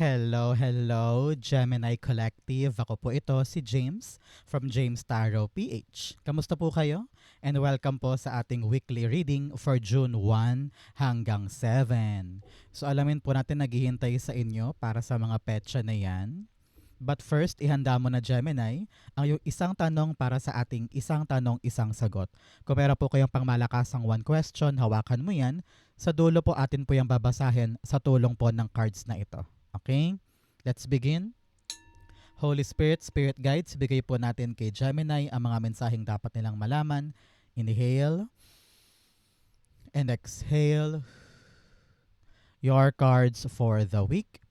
Hello, hello, Gemini Collective. Ako po ito, si James from James Tarot PH. Kamusta po kayo? And welcome po sa ating weekly reading for June 1 hanggang 7. So alamin po natin naghihintay sa inyo para sa mga petsa na yan. But first, ihanda mo na Gemini ang yung isang tanong para sa ating isang tanong, isang sagot. Kung meron po kayong pangmalakasang one question, hawakan mo yan. Sa dulo po atin po yung babasahin sa tulong po ng cards na ito. Okay? Let's begin. Holy Spirit, Spirit Guides, bigay po natin kay Gemini ang mga mensaheng dapat nilang malaman. Inhale and exhale your cards for the week.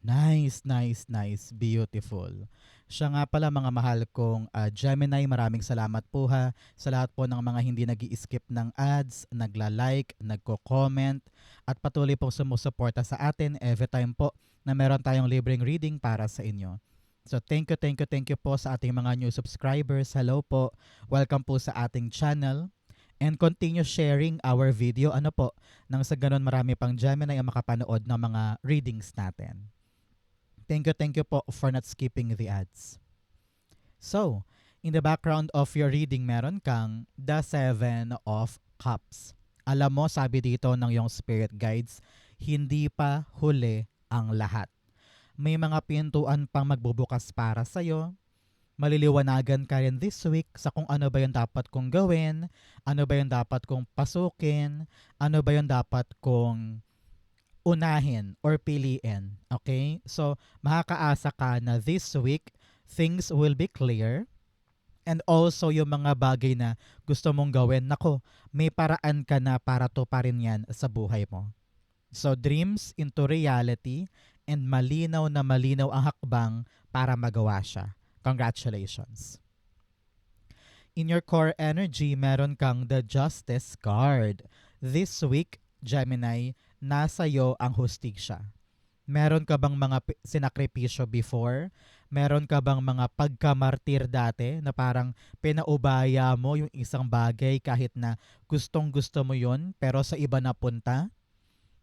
Nice, nice, nice. Beautiful. Siya nga pala mga mahal kong Gemini, maraming salamat po ha sa lahat po ng mga hindi nag-i-skip ng ads, nagla-like, nagko-comment, at patuloy pong sumusuporta sa atin every time po na meron tayong libreng reading para sa inyo. So thank you po sa ating mga new subscribers. Hello po. Welcome po sa ating channel. And continue sharing our video. Ano po, nang sa ganun marami pang Gemini ang makapanood ng mga readings natin. Thank you po for not skipping the ads. So, in the background of your reading, meron kang the Seven of Cups. Alam mo, sabi dito ng iyong spirit guides, hindi pa huli ang lahat. May mga pintuan pang magbubukas para sa'yo. Maliliwanagan ka rin this week sa kung ano ba yung dapat kong gawin, ano ba yung dapat kong pasukin, ano ba yung dapat kong unahin or piliin. Okay? So, makakaasa ka na this week, things will be clear. And also, yung mga bagay na gusto mong gawin, nako, may paraan ka na para tuparin yan sa buhay mo. So, dreams into reality and malinaw na malinaw ang hakbang para magawa siya. Congratulations. In your core energy, meron kang the Justice card. This week, Gemini, nasa iyo ang hustisya. Meron ka bang mga sinakripisyo before? Meron ka bang mga pagkamartir dati na parang pinaubaya mo yung isang bagay kahit na gustong gusto mo yun pero sa iba napunta?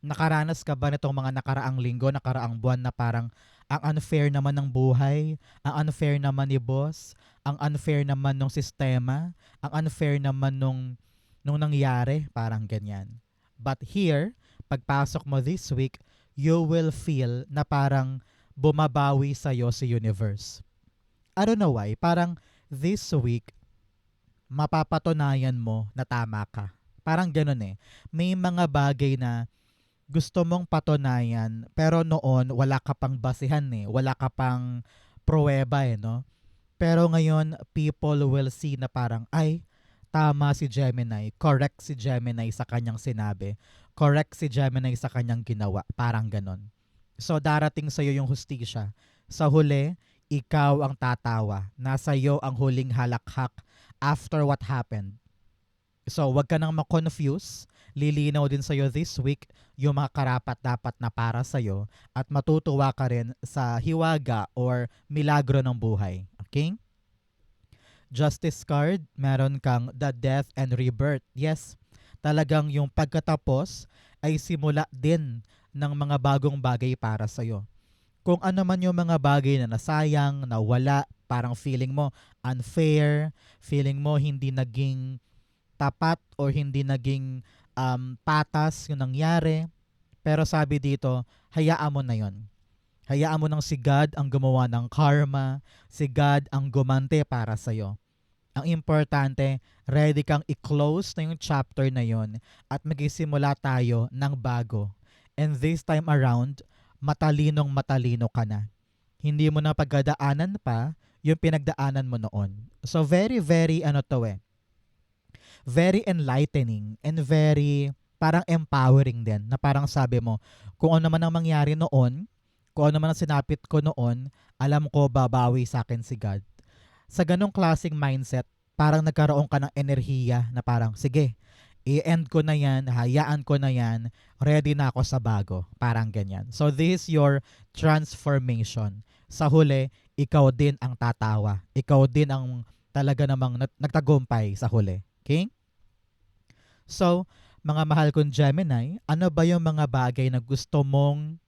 Nakaranas ka ba nitong mga nakaraang linggo, nakaraang buwan na parang ang unfair naman ng buhay, ang unfair naman ni boss, ang unfair naman ng sistema, ang unfair naman nung nangyari, parang ganyan. But here, pagpasok mo this week, you will feel na parang bumabawi sa'yo si universe. I don't know why, parang this week, mapapatunayan mo na tama ka. Parang ganun eh. May mga bagay na gusto mong patunayan, pero noon wala ka pang basihan eh. Wala ka pang pruweba eh, no? Pero ngayon, people will see na parang, ay, tama si Gemini, correct si Gemini sa kanyang sinabi, correct si Gemini sa kanyang ginawa, parang ganon. So darating sa'yo yung hustisya. Sa huli, ikaw ang tatawa. Nasa iyo ang huling halakhak after what happened. So wag ka nang ma-confuse. Lilinaw din sa'yo this week yung mga karapat-dapat na para sa'yo at matutuwa ka rin sa hiwaga or milagro ng buhay. Okay? Justice card, meron kang the death and rebirth. Yes, talagang yung pagkatapos ay simula din ng mga bagong bagay para sa'yo. Kung ano man yung mga bagay na nasayang, nawala, parang feeling mo unfair, feeling mo hindi naging tapat or hindi naging patas yung nangyari. Pero sabi dito, hayaan mo na yon. Hayaan mo nang si God ang gumawa ng karma, si God ang gumante para sa'yo. Ang importante, ready kang i-close na yung chapter na yon at magsisimula tayo ng bago. And this time around, matalino ka na. Hindi mo na pagdadaanan pa yung pinagdaanan mo noon. So very, very very enlightening and very parang empowering din na parang sabi mo, kung ano man ang mangyari noon, kung ano man ang sinapit ko noon, alam ko babawi sa akin si God. Sa ganong klaseng mindset, parang nagkaroon ka ng enerhiya na parang, sige, i-end ko na yan, hayaan ko na yan, ready na ako sa bago. Parang ganyan. So this is your transformation. Sa huli, ikaw din ang tatawa. Ikaw din ang talaga namang nagtagumpay sa huli. Okay? So, mga mahal kong Gemini, ano ba yung mga bagay na gusto mong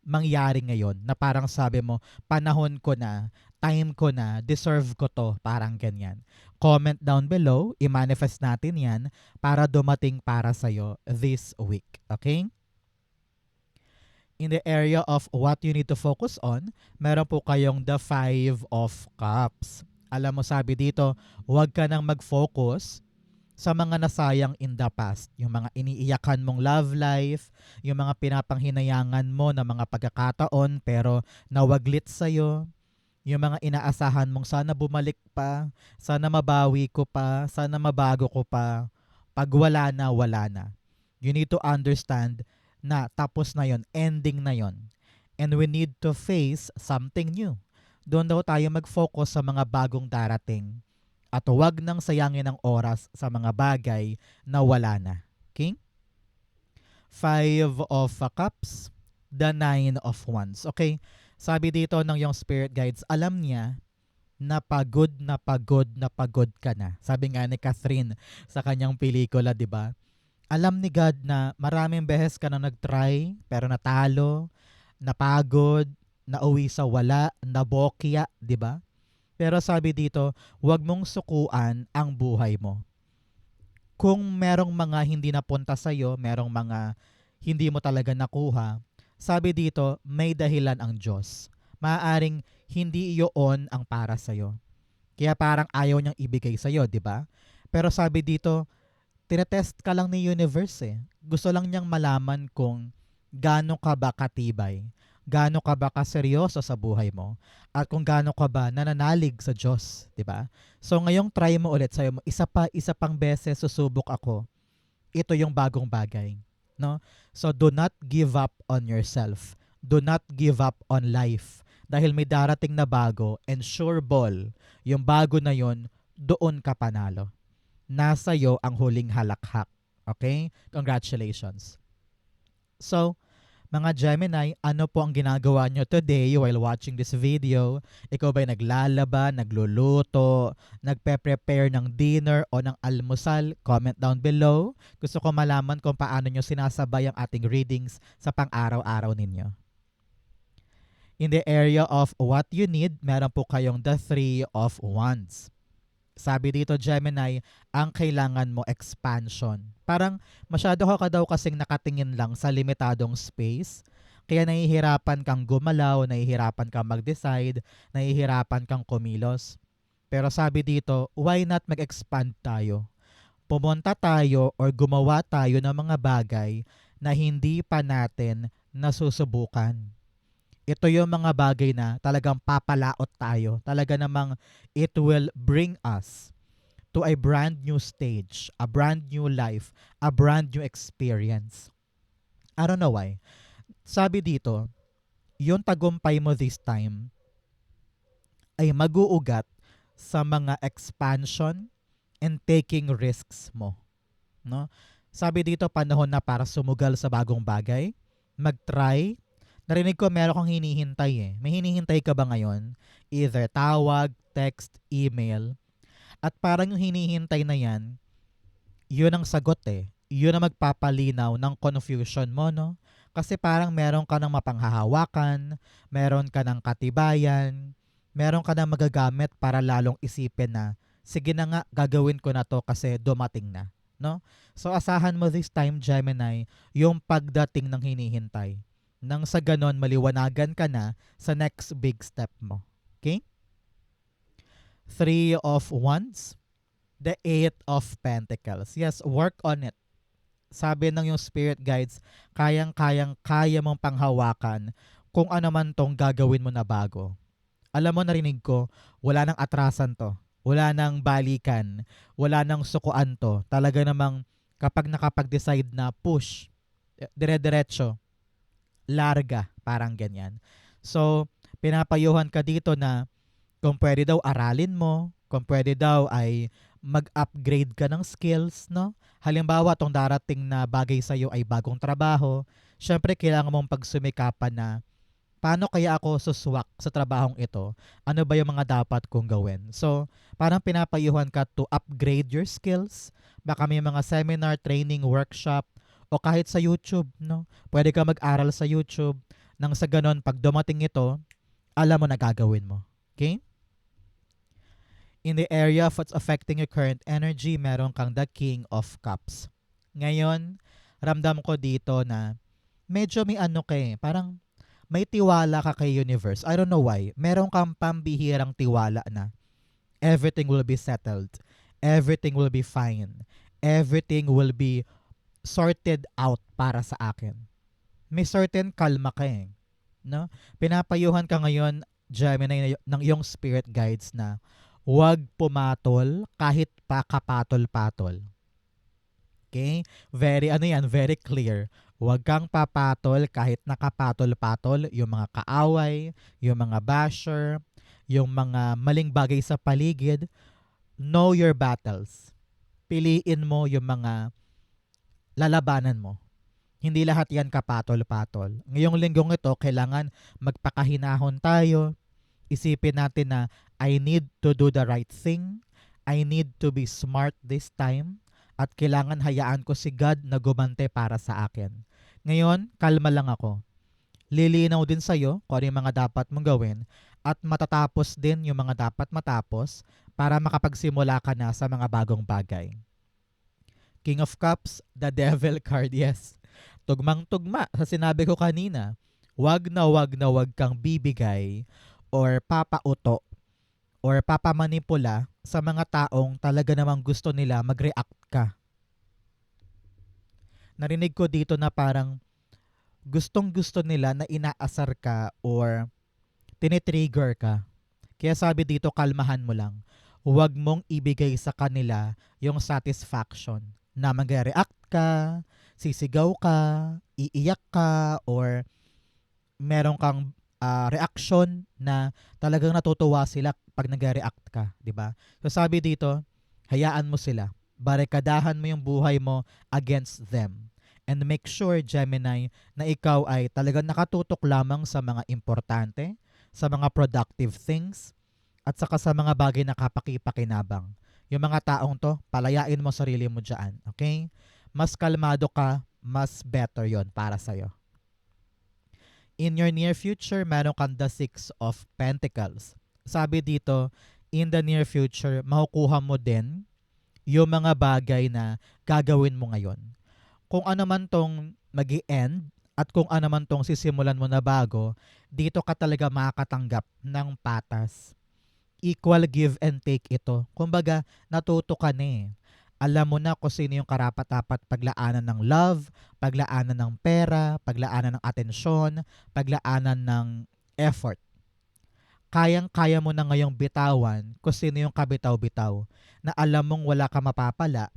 mangyari ngayon na parang sabi mo, panahon ko na, time ko na, deserve ko to, parang ganyan. Comment down below, i-manifest natin yan para dumating para sa'yo this week. Okay? In the area of what you need to focus on, meron po kayong the Five of Cups. Alam mo, sabi dito, huwag ka nang mag-focus sa mga nasayang in the past. Yung mga iniiyakan mong love life, yung mga pinapanghinayangan mo na mga pagkakataon pero nawaglit sa'yo, yung mga inaasahan mong sana bumalik pa, sana mabawi ko pa, sana mabago ko pa, pag wala na, wala na. You need to understand na tapos na yon, ending na yon. And we need to face something new. Doon daw tayo mag-focus sa mga bagong darating. At huwag nang sayangin ang oras sa mga bagay na wala na. Okay? Five of Cups, the Nine of Wands. Okay? Sabi dito ng yung spirit guides, alam niya na pagod na pagod na pagod ka na. Sabi nga ni Catherine sa kanyang pelikula, di ba? Alam ni God na maraming beses ka na nag-try pero natalo, napagod, nauwi sa wala, nabokya, di ba? Pero sabi dito, huwag mong sukuan ang buhay mo. Kung merong mga hindi napunta sa'yo, merong mga hindi mo talaga nakuha, sabi dito, may dahilan ang Diyos. Maaaring hindi iyon ang para sa'yo. Kaya parang ayaw niyang ibigay sa'yo, di ba? Pero sabi dito, tinetest ka lang ni universe eh. Gusto lang niyang malaman kung gaano ka ba katibay, gaano ka ba kaseryoso sa buhay mo, at kung gaano ka ba nananalig sa Diyos, di ba? So ngayong try mo ulit, sabi mo, isa pang beses susubok ako. Ito yung bagong bagay, no? So do not give up on yourself. Do not give up on life. Dahil may darating na bago and sure ball, yung bago na yon, doon ka panalo. Nasa iyo ang huling halakhak. Okay? Congratulations. So, mga Gemini, ano po ang ginagawa nyo today while watching this video? Ikaw ba'y naglalaba, nagluluto, nagpe-prepare ng dinner o ng almusal? Comment down below. Gusto ko malaman kung paano nyo sinasabay ang ating readings sa pang-araw-araw ninyo. In the area of what you need, meron po kayong the Three of Wands. Sabi dito, Gemini, ang kailangan mo expansion. Parang masyado ka daw kasing nakatingin lang sa limitadong space. Kaya nahihirapan kang gumalaw, nahihirapan kang mag-decide, nahihirapan kang kumilos. Pero sabi dito, why not mag-expand tayo? Pumunta tayo or gumawa tayo ng mga bagay na hindi pa natin nasusubukan. Ito yung mga bagay na talagang papalaot tayo. Talaga namang it will bring us to a brand new stage, a brand new life, a brand new experience. I don't know why. Sabi dito, yung tagumpay mo this time ay mag-uugat sa mga expansion and taking risks mo. No? Sabi dito, panahon na para sumugal sa bagong bagay, mag-try. Narinig ko meron kang hinihintay eh. May hinihintay ka ba ngayon? Either tawag, text, email. At parang yung hinihintay na yan, yun ang sagot eh. Yun ang magpapalinaw ng confusion mo, no? Kasi parang meron ka ng mapanghahawakan, meron ka ng katibayan, meron ka ng magagamit para lalong isipin na, sige na nga, gagawin ko na to kasi dumating na, no? So asahan mo this time, Gemini, yung pagdating ng hinihintay. Nang sa ganon, maliwanagan ka na sa next big step mo. Okay? Three of Wands, the Eight of Pentacles. Yes, work on it. Sabi ng yung spirit guides, kaya mong panghawakan kung ano man tong gagawin mo na bago. Alam mo, narinig ko, wala nang atrasan to. Wala nang balikan. Wala nang sukuan to. Talaga namang kapag nakapag-decide na push, dire-diretso, larga, parang ganyan. So, pinapayuhan ka dito na kung pwede daw aralin mo, kung pwede daw ay mag-upgrade ka ng skills, no? Halimbawa, tong darating na bagay sa'yo ay bagong trabaho, syempre kailangan mong pagsumikapan na paano kaya ako suswak sa trabahong ito? Ano ba yung mga dapat kong gawin? So, parang pinapayuhan ka to upgrade your skills. Baka may mga seminar, training, workshop, o kahit sa YouTube, no? Pwede ka mag-aral sa YouTube Nang sa ganon, pag dumating ito, alam mo na gagawin mo. Okay? In the area of what's affecting your current energy, meron kang the King of Cups. Ngayon, ramdam ko dito na medyo may ano ka eh, parang may tiwala ka kay universe. I don't know why. Meron kang pambihirang tiwala na everything will be settled. Everything will be fine. Everything will be sorted out para sa akin. May certain kalma ka eh. No? Pinapayuhan ka ngayon, Gemini, ng iyong spirit guides na huwag pumatol kahit pa kapatol-patol. Okay? Very clear. Huwag kang papatol kahit nakapatol-patol yung mga kaaway, yung mga basher, yung mga maling bagay sa paligid. Know your battles. Piliin mo yung mga lalabanan mo. Hindi lahat yan kapatol-patol. Ngayong linggong ito, kailangan magpakahinahon tayo. Isipin natin na I need to do the right thing. I need to be smart this time. At kailangan hayaan ko si God na gumante para sa akin. Ngayon, kalma lang ako. Lilinaw din sa'yo kung ano yung mga dapat mong gawin at matatapos din yung mga dapat matapos para makapagsimula ka na sa mga bagong bagay. King of Cups, the Devil card, yes. Tugmang-tugma sa sinabi ko kanina, wag kang bibigay or papauto or papamanipula sa mga taong talaga namang gusto nila mag-react ka. Narinig ko dito na parang gustong-gusto nila na inaasar ka or tinitrigger ka. Kaya sabi dito, kalmahan mo lang. Huwag mong ibigay sa kanila yung satisfaction na mag-react ka, sisigaw ka, iiyak ka, or meron kang reaction na talagang natutuwa sila pag nag-react ka, di ba? So sabi dito, hayaan mo sila. Barikadahan mo yung buhay mo against them. And make sure, Gemini, na ikaw ay talagang nakatutok lamang sa mga importante, sa mga productive things, at saka sa mga bagay na kapaki-pakinabang. Yung mga taong to, palayain mo sarili mo dyan. Okay? Mas kalmado ka, mas better yon para sa'yo. In your near future, meron kang the Six of Pentacles. Sabi dito, in the near future, makukuha mo din yung mga bagay na gagawin mo ngayon. Kung ano man tong mag-i-end at kung ano man tong sisimulan mo na bago, dito ka talaga makakatanggap ng patas. Equal give and take ito. Kumbaga, natuto ka na eh. Alam mo na kung sino yung karapat-dapat paglaanan ng love, paglaanan ng pera, paglaanan ng atensyon, paglaanan ng effort. Kayang-kaya mo na ngayong bitawan kung sino yung kabitaw-bitaw na alam mong wala ka mapapala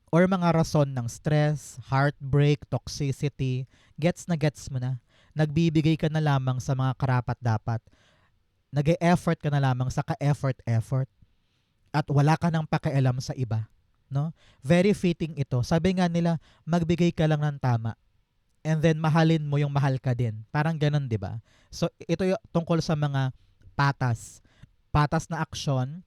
or mga rason ng stress, heartbreak, toxicity, gets mo na. Nagbibigay ka na lamang sa mga karapat-dapat. Nag-e-effort ka na lamang sa ka-effort. At wala ka nang pakialam sa iba. No? Very fitting ito. Sabi nga nila, magbigay ka lang ng tama. And then mahalin mo yung mahal ka din. Parang ganun, di ba? So ito yung tungkol sa mga patas. Patas na aksyon,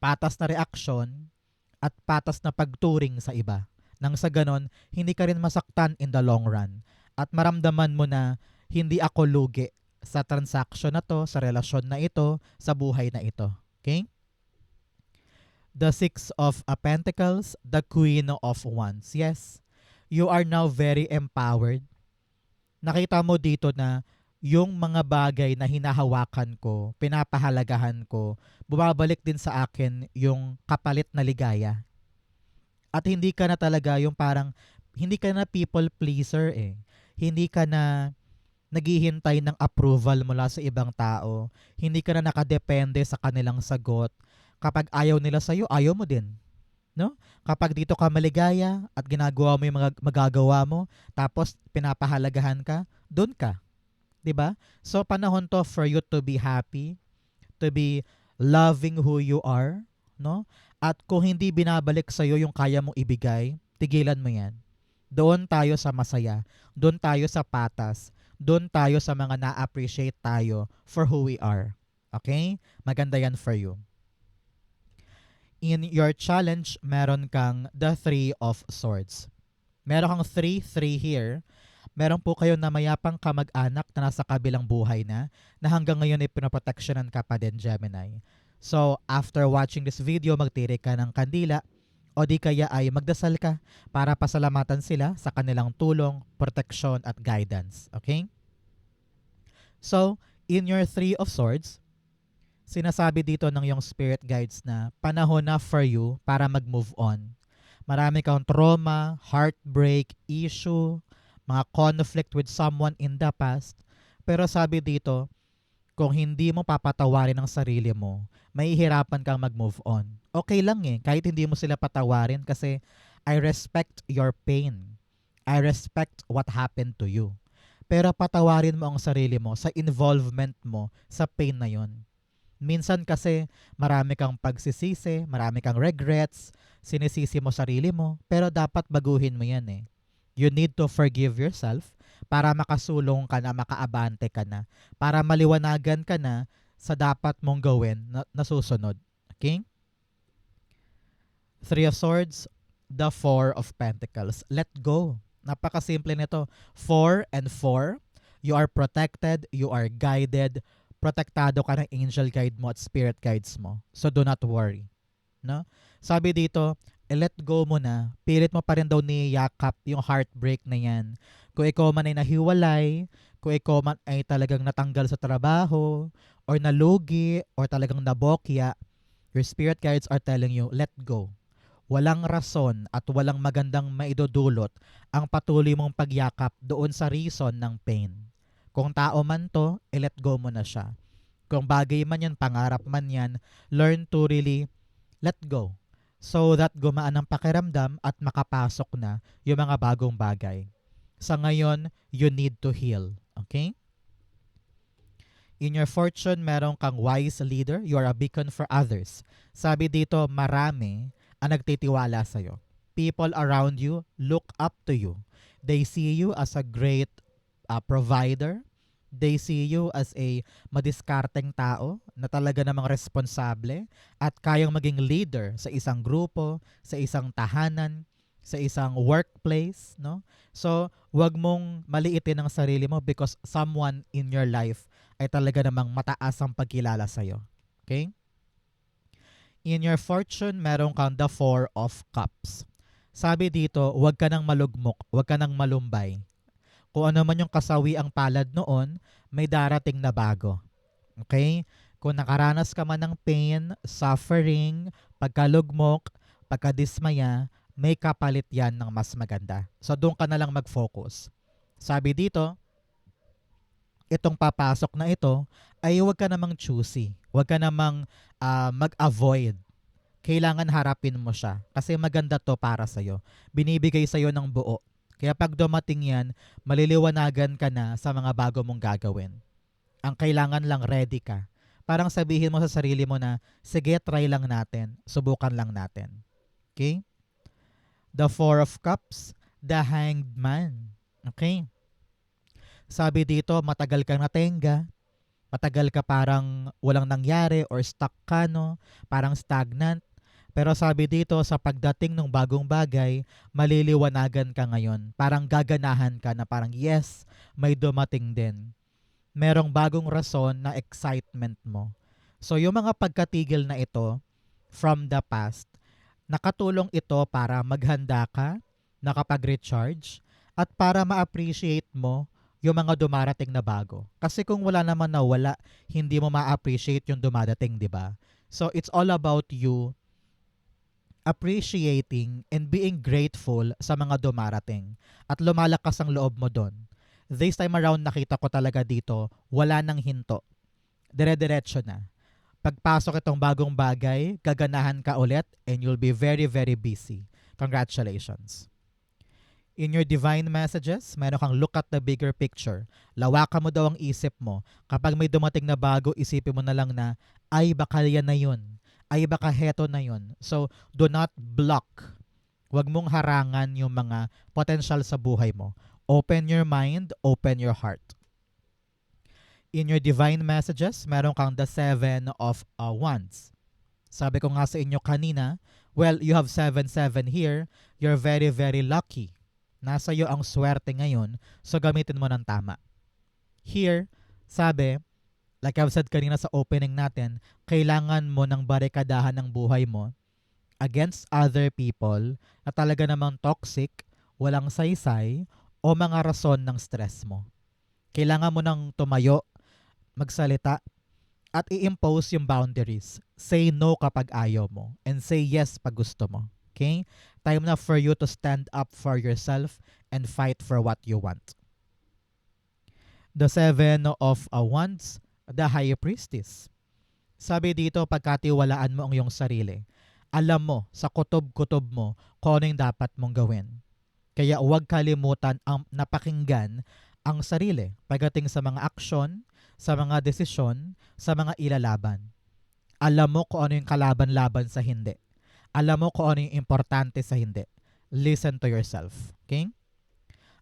patas na reaksyon, at patas na pagturing sa iba. Nang sa ganon, hindi ka rin masaktan in the long run. At maramdaman mo na hindi ako lugi sa transaction na to, sa relasyon na ito, sa buhay na ito. Okay? The Six of Pentacles, the Queen of Wands. Yes, you are now very empowered. Nakita mo dito na yung mga bagay na hinahawakan ko, pinapahalagahan ko, bumabalik din sa akin yung kapalit na ligaya. At hindi ka na talaga yung parang, hindi ka na people pleaser eh. Hindi ka na naghihintay ng approval mula sa ibang tao. Hindi ka na nakadepende sa kanilang sagot. Kapag ayaw nila sa'yo, ayaw mo din. No? Kapag dito ka maligaya at ginagawa mo yung mga magagawa mo, tapos pinapahalagahan ka, doon ka. 'Di ba? So panahon to for you to be happy, to be loving who you are, no? At kung hindi binabalik sa iyo yung kaya mong ibigay, tigilan mo 'yan. Doon tayo sa masaya, doon tayo sa patas, doon tayo sa mga na-appreciate tayo for who we are. Okay? Maganda 'yan for you. In your challenge, meron kang the Three of Swords. Meron kang 3 here. Meron po kayo na mayapang kamag-anak na nasa kabilang buhay na hanggang ngayon ay pinoproteksyonan ka pa din, Gemini. So, after watching this video, magtiri ka ng kandila o di kaya ay magdasal ka para pasalamatan sila sa kanilang tulong, proteksyon at guidance. Okay? So, in your Three of Swords, sinasabi dito ng yung spirit guides na panahon na for you para mag-move on. Marami kang trauma, heartbreak, issue, mga conflict with someone in the past. Pero sabi dito, kung hindi mo papatawarin ang sarili mo, mahihirapan kang mag-move on. Okay lang kahit hindi mo sila patawarin kasi I respect your pain. I respect what happened to you. Pero patawarin mo ang sarili mo sa involvement mo sa pain na yon. Minsan kasi marami kang pagsisisi, marami kang regrets, sinisisi mo sarili mo, pero dapat baguhin mo yan. You need to forgive yourself para makasulong ka na, makaabante ka na, para maliwanagan ka na sa dapat mong gawin na susunod. Okay? Three of Swords, the Four of Pentacles. Let go. Napakasimple nito. 4 and 4. You are protected, you are guided, protektado ka ng angel guide mo at spirit guides mo. So do not worry. No? Sabi dito, let go mo na. Pilit mo pa rin daw niyakap yung heartbreak na yan. Kung ikaw man ay nahiwalay, kung ikaw man ay talagang natanggal sa trabaho, or nalugi, or talagang nabokya, your spirit guides are telling you, let go. Walang rason at walang magandang maidudulot ang patuloy mong pagyakap doon sa reason ng pain. Kung tao man to, let go mo na siya. Kung bagay man yan, pangarap man yan, learn to really let go. So that gumaan ang pakiramdam at makapasok na yung mga bagong bagay. Sa ngayon, you need to heal. Okay? In your fortune, meron kang wise leader. You are a beacon for others. Sabi dito, marami ang nagtitiwala sa'yo. People around you look up to you. They see you as a great provider. They see you as a madiskarteng tao na talaga namang responsable at kayang maging leader sa isang grupo, sa isang tahanan, sa isang workplace, no? So, wag mong maliitin ang sarili mo because someone in your life ay talaga namang mataas ang pagkilala sa'yo. Okay? In your fortune, meron kang the Four of Cups. Sabi dito, wag ka nang malugmok, wag ka nang malumbay. Kung ano man yung kasawi ang palad noon, may darating na bago. Okay? Kung nakaranas ka man ng pain, suffering, pagkalugmok, pagkadismaya, may kapalit yan ng mas maganda. So doon ka na lang mag-focus. Sabi dito, itong papasok na ito, ay huwag ka namang choosy. Huwag ka namang mag-avoid. Kailangan harapin mo siya kasi maganda to para sa'yo. Binibigay sa'yo ng buo. Kaya pag dumating yan, maliliwanagan ka na sa mga bago mong gagawin. Ang kailangan lang ready ka. Parang sabihin mo sa sarili mo na, sige, try lang natin. Subukan lang natin. Okay? The Four of Cups, the Hanged Man. Okay? Sabi dito, matagal kang natenga. Matagal ka parang walang nangyari or stuck ka, no? Parang stagnant. Pero sabi dito, sa pagdating ng bagong bagay, maliliwanagan ka ngayon. Parang gaganahan ka na parang, yes, may dumating din. Merong bagong rason na excitement mo. So yung mga pagkatigil na ito from the past, nakatulong ito para maghanda ka, nakapag-recharge, at para ma-appreciate mo yung mga dumarating na bago. Kasi kung wala naman na wala, hindi mo ma-appreciate yung dumadating, di ba? So it's all about you appreciating and being grateful sa mga dumarating at lumalakas ang loob mo doon. This time around nakita ko talaga dito, wala nang hinto. Dire-diretso na. Pagpasok itong bagong bagay, gaganahan ka ulit and you'll be very, very busy. Congratulations. In your divine messages, meron kang look at the bigger picture. Lawakan mo daw ang isip mo. Kapag may dumating na bago, isipin mo na lang na, ay baka yan na yun. Ay baka heto na yun. So, do not block. Huwag mong harangan yung mga potential sa buhay mo. Open your mind, open your heart. In your divine messages, meron kang the Seven of Wands. Sabi ko nga sa inyo kanina, well, you have 7-7 here. You're very, very lucky. Nasa iyo ang swerte ngayon, so gamitin mo ng tama. Here, sabi, like I've said kanina sa opening natin, kailangan mo ng barikadahan ng buhay mo against other people na talaga namang toxic, walang saysay, o mga rason ng stress mo. Kailangan mo nang tumayo, magsalita, at i-impose yung boundaries. Say no kapag ayaw mo, and say yes pag gusto mo. Okay? Time na for you to stand up for yourself and fight for what you want. The Seven of Wands, the High Priestess. Sabi dito, pagkatiwalaan mo ang iyong sarili. Alam mo sa kutob-kutob mo kung ano yung dapat mong gawin. Kaya huwag kalimutan ang napakinggan ang sarili pagdating sa mga aksyon, sa mga desisyon, sa mga ilalaban. Alam mo kung ano yung kalaban-laban sa hindi. Alam mo kung ano yung importante sa hindi. Listen to yourself. Okay?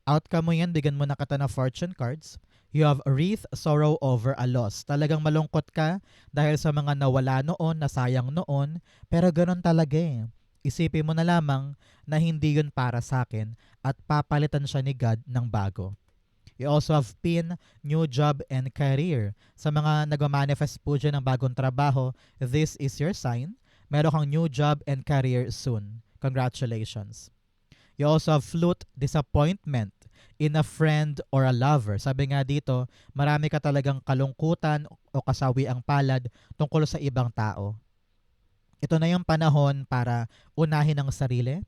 Outcome mo yan, bigyan mo na kita na fortune cards. You have wreath sorrow over a loss. Talagang malungkot ka dahil sa mga nawala noon, nasayang noon, pero ganun talaga eh. Isipin mo na lamang na hindi yun para sa akin at papalitan siya ni God ng bago. You also have pin, new job and career. Sa mga nag-manifest po dyan ng bagong trabaho, this is your sign. Meron kang new job and career soon. Congratulations. You also have flute, disappointment in a friend or a lover. Sabi nga dito, marami ka talagang kalungkutan o kasawi ang palad tungkol sa ibang tao. Ito na yung panahon para unahin ang sarili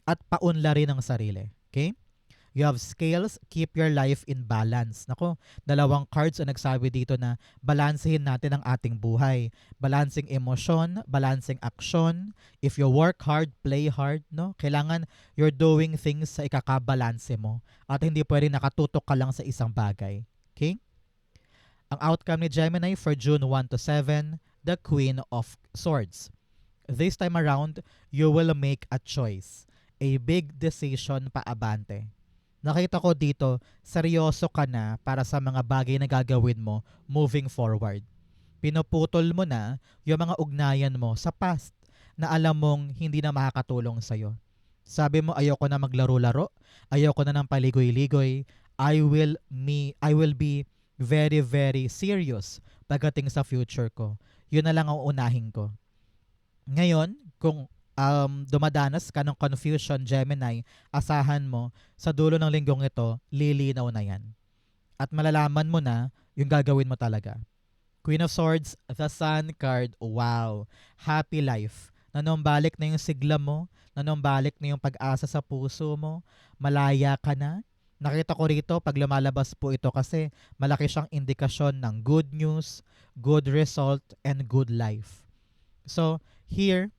at paunlarin ang sarili. Okay? You have scales, keep your life in balance. Nako, dalawang cards ang nagsabi dito na balansehin natin ang ating buhay. Balancing emosyon, balancing aksyon. If you work hard, play hard, no? Kailangan you're doing things sa ikakabalanse mo at hindi pwedeng nakatutok ka lang sa isang bagay. Okay? Ang outcome ni Gemini for June 1 to 7, the Queen of Swords. This time around, you will make a choice. A big decision paabante. Nakita ko dito, seryoso ka na para sa mga bagay na gagawin mo moving forward. Pinuputol mo na yung mga ugnayan mo sa past na alam mong hindi na makakatulong sa'yo. Sabi mo, ayoko na maglaro-laro, ayoko na ng paligoy-ligoy, I will be very, very serious pagdating sa future ko. Yun na lang ang unahin ko. Ngayon, kung dumadanas ka ng confusion, Gemini, asahan mo, sa dulo ng linggong ito, lilinaw na yan. At malalaman mo na yung gagawin mo talaga. Queen of Swords, the Sun card, wow. Happy life. Nanumbalik na yung sigla mo, nanumbalik na yung pag-asa sa puso mo, malaya ka na. Nakita ko rito, pag lumalabas po ito kasi malaki siyang indikasyon ng good news, good result, and good life. So, here,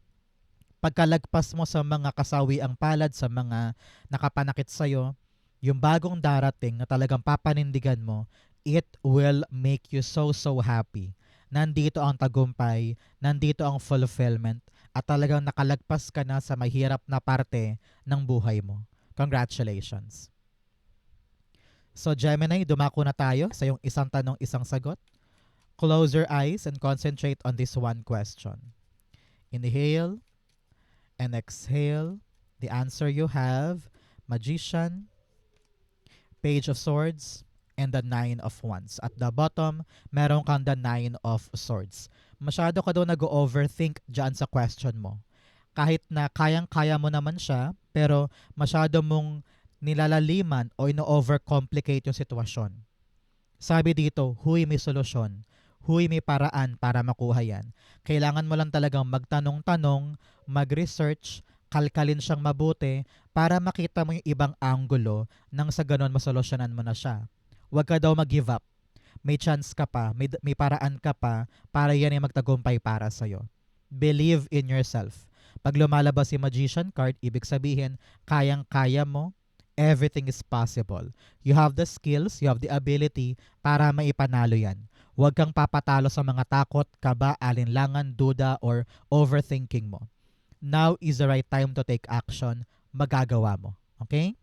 pagkalagpas mo sa mga kasawiang palad, sa mga nakapanakit sa'yo, yung bagong darating na talagang papanindigan mo, it will make you so happy. Nandito ang tagumpay, nandito ang fulfillment, at talagang nakalagpas ka na sa mahirap na parte ng buhay mo. Congratulations. So Gemini, dumako na tayo sa yung isang tanong, isang sagot. Close your eyes and concentrate on this one question. Inhale and exhale. The answer you have, Magician, Page of Swords, and the Nine of Wands. At the bottom, meron kang the Nine of Swords. Masyado ka daw nag-overthink dyan sa question mo. Kahit na kayang-kaya mo naman siya, pero masyado mong nilalaliman o ino-overcomplicate yung sitwasyon. Sabi dito, huy, may solusyon. Huy, may paraan para makuha yan. Kailangan mo lang talagang magtanong-tanong, mag-research, kalkalin siyang mabuti para makita mo yung ibang anggulo nang sa ganon masolusyonan mo na siya. Huwag ka daw mag-give up. May chance ka pa, may paraan ka pa para yan ay magtagumpay para sa'yo. Believe in yourself. Pag lumalabas si Magician card, ibig sabihin, kayang-kaya mo, everything is possible. You have the skills, you have the ability para maipanalo yan. Huwag kang papatalo sa mga takot, kaba, alinlangan, duda, or overthinking mo. Now is the right time to take action. Magagawa mo. Okay?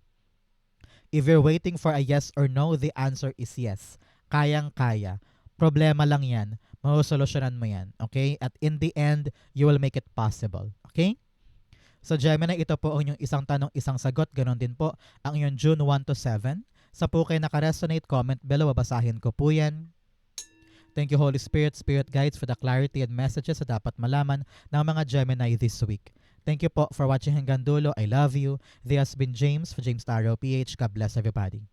If you're waiting for a yes or no, the answer is yes. Kayang-kaya. Problema lang yan. Masosolusyonan mo yan. Okay? At in the end, you will make it possible. Okay? So Gemini, ito po ang inyong isang tanong, isang sagot. Ganon din po ang inyong June 1 to 7. Sa po kayo nakaresonate, comment below. Babasahin ko po yan. Thank you, Holy Spirit, Spirit Guides, for the clarity and messages na dapat malaman ng mga Gemini this week. Thank you po for watching hanggang dulo. I love you. This has been James for James Tarot PH. God bless everybody.